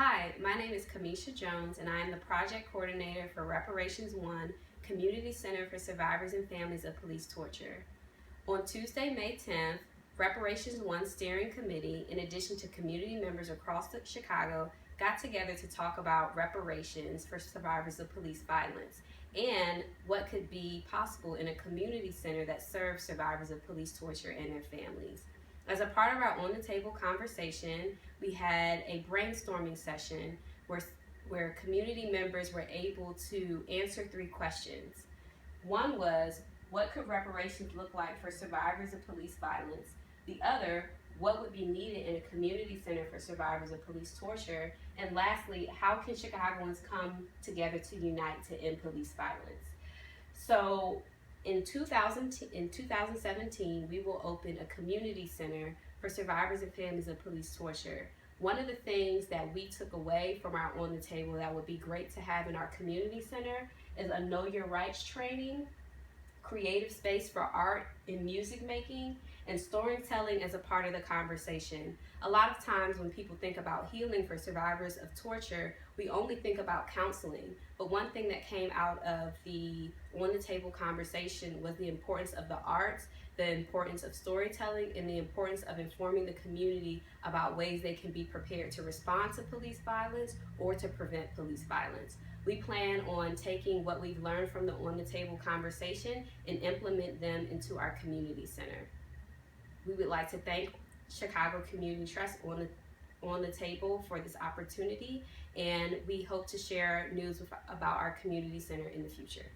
Hi, my name is Kamisha Jones, and I am the project coordinator for Reparations One Community Center for Survivors and Families of Police Torture. On Tuesday, May 10th, Reparations One Steering Committee, in addition to community members across Chicago, got together to talk about reparations for survivors of police violence and what could be possible in a community center that serves survivors of police torture and their families. As a part of our on the table conversation, we had a brainstorming session where community members were able to answer 3 questions. One was, what could reparations look like for survivors of police violence? The other, what would be needed in a community center for survivors of police torture? And lastly, how can Chicagoans come together to unite to end police violence? So in 2017, we will open a community center for survivors and families of police torture. One of the things that we took away from our on the table that would be great to have in our community center is a know your rights training, creative space for art and music making, and storytelling as a part of the conversation. A lot of times when people think about healing for survivors of torture, we only think about counseling. But one thing that came out of the on the table conversation was the importance of the arts, the importance of storytelling, and the importance of informing the community about ways they can be prepared to respond to police violence or to prevent police violence. We plan on taking what we've learned from the on the table conversation and implement them into our community center. We would like to thank Chicago Community Trust on the table for this opportunity, and we hope to share news about our community center in the future.